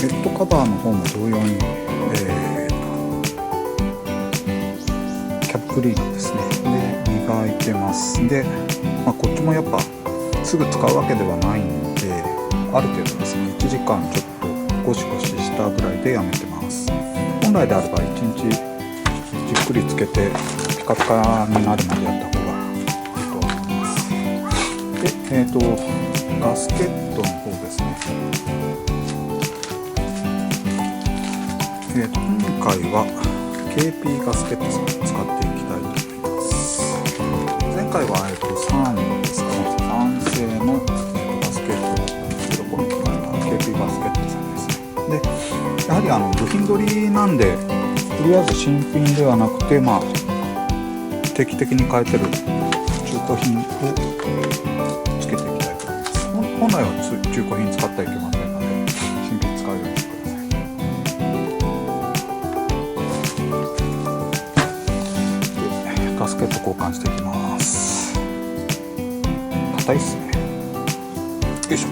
ヘッドカバーの方も同様に、キャップクリーナーですねで磨いてます。で、こっちもやっぱすぐ使うわけではないんで、ある程度ですね1時間ちょっとゴシゴシしたぐらいでやめてます。本来であれば1日じっくりつけてピカピカになるまでやった方がいいと思います。で、ガスケットの方ですね。今回は KP ガスケットさんを使っていきたいと思います。前回は3ですかね、3製のガスケットだったんですけど、今回は KP ガスケットさんですね。で、やはり部品取りなんで、とりあえず新品ではなくて、定期的に変えてる中古品をつけていきたいと思います。本来は中古品使ってはいけませんので、新品使うようにしてください。で、ガスケット交換していきます。硬いっすね。よいしょ。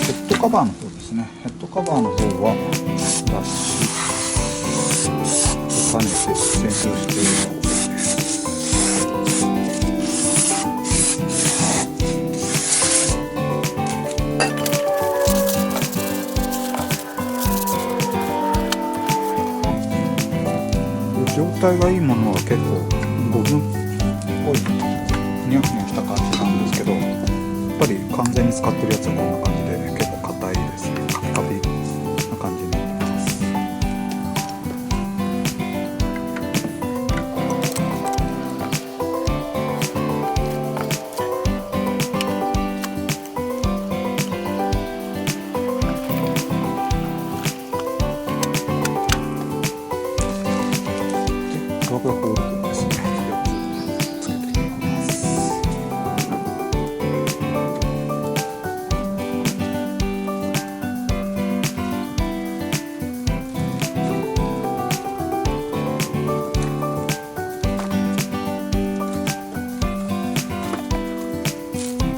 ヘッドカバーの方ですね。ヘッドカバーの方は脱脂を兼ねて洗浄している方です。状態がいいものは結構ゴムっぽいニャフニャした感じなんですけど、やっぱり完全に使ってるやつはこんな感じで結構硬いですね。カピカピな感じになってます。ログホールドですね。つけていきます。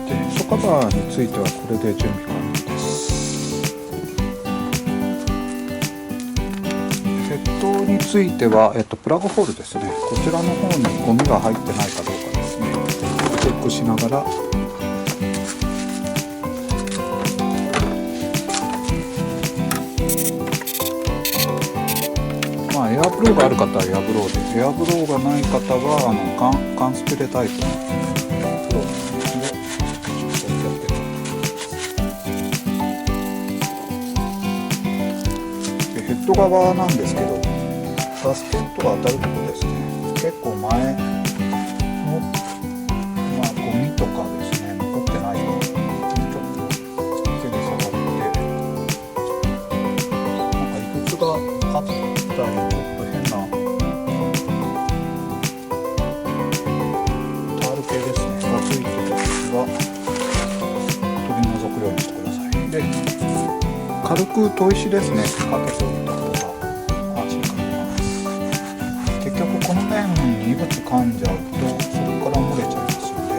で、ヘッドカバーについてはこれで準備完了です。ヘッドについては、プラグホールですね。こちらの方にゴミが入ってないかどうかですね。チェックしながら、エアブローがある方はエアブローで、エアブローがない方は缶スプレータイプのブローですね。ヘッド側なんですけど、ガスケットが当たるところですね。結構前の、ゴミとかですね、残ってないかちょっと手で触って、異物があったり、ちょっと変なタール系ですねがついてるやつは取り除くようにしてください。で、軽く砥石ですね、かけておいた方が安心かな。結局この面に異物噛んじゃうとそこから漏れちゃいますので、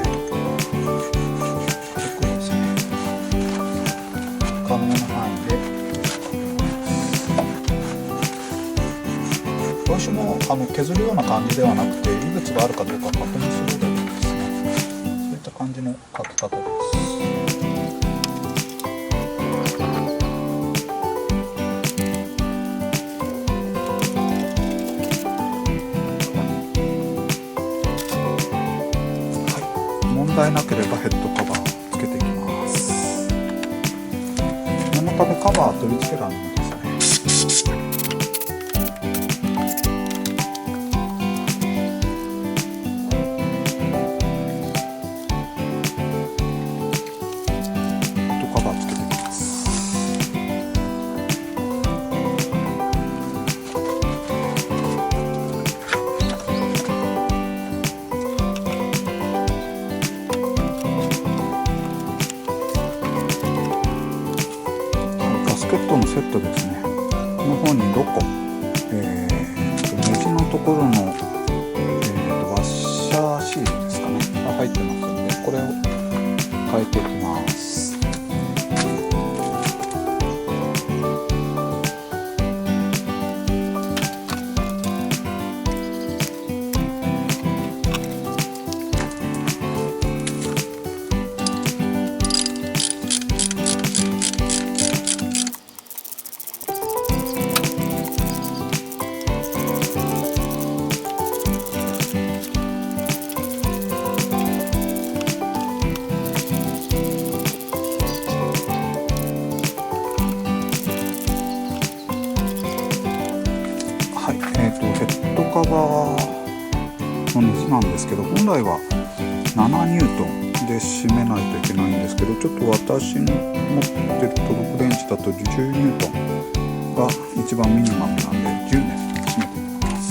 軽くですね、可能な範囲で砥石も削るような感じではなくて、異物があるかどうか確認するだけですね。そういった感じのかけ方です。問題なければヘッドカバーをつけていきます。念のためカバー取り付けられるのですね。ヘッドカバーつけていきます。ガスケットのセットですね。この方に6個、ネジのところの、ワッシャーシールですかねが入ってますので、これを変えていきます。ヘッドカバーの熱なんですけど、本来は7ニュートンで締めないといけないんですけど、ちょっと私の持ってるトルクレンチだと10ニュートンが一番ミニマムなんで10で締めていきます。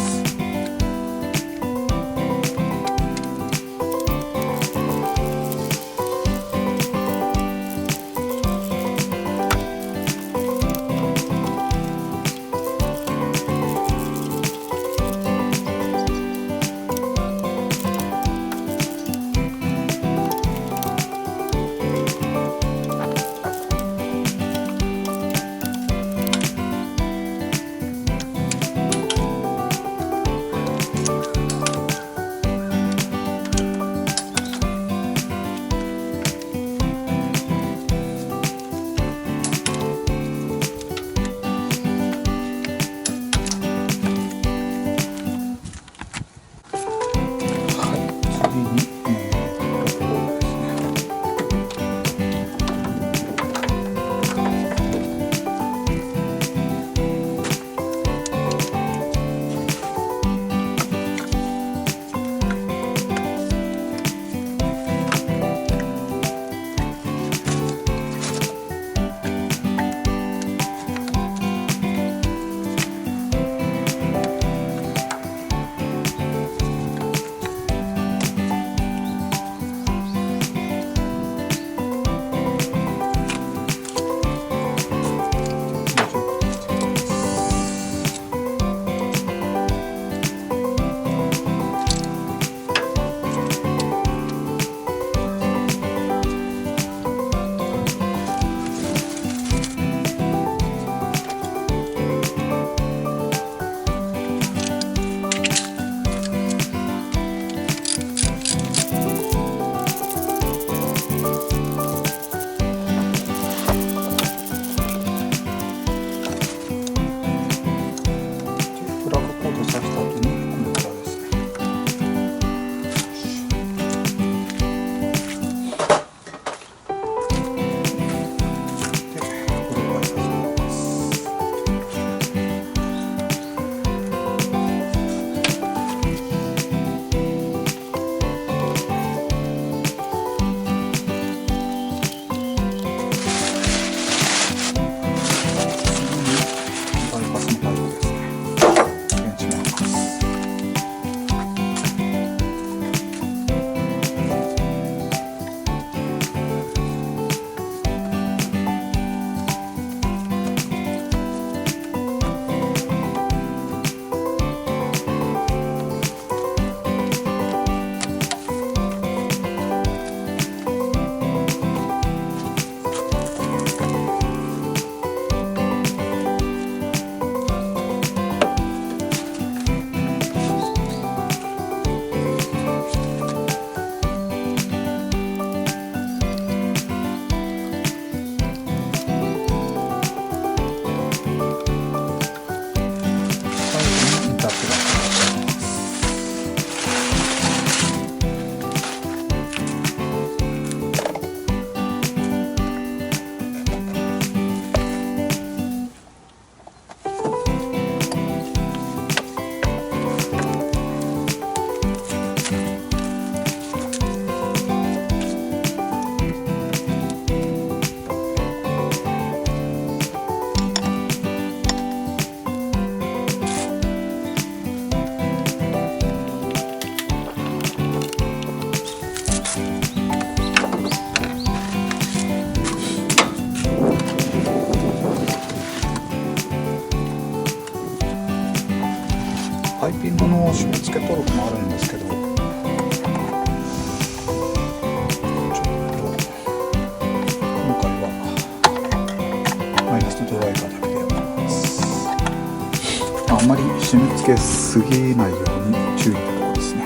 パイピングの締め付けトルクもあるんですけど、ちょっとけすぎないように注意というところですね。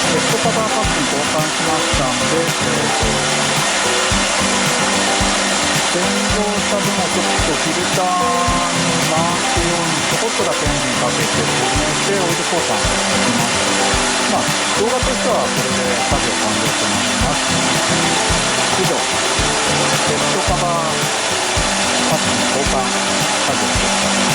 ヘッドカバーパッキン交換しましたので、洗浄した分をちょっとフィルターに回すようにちょこっとだけエンジンかけて止めてオイル交換します。動画としてはこれで作業完了となります。以上、ヘッドカバーパッキン交換作業でした。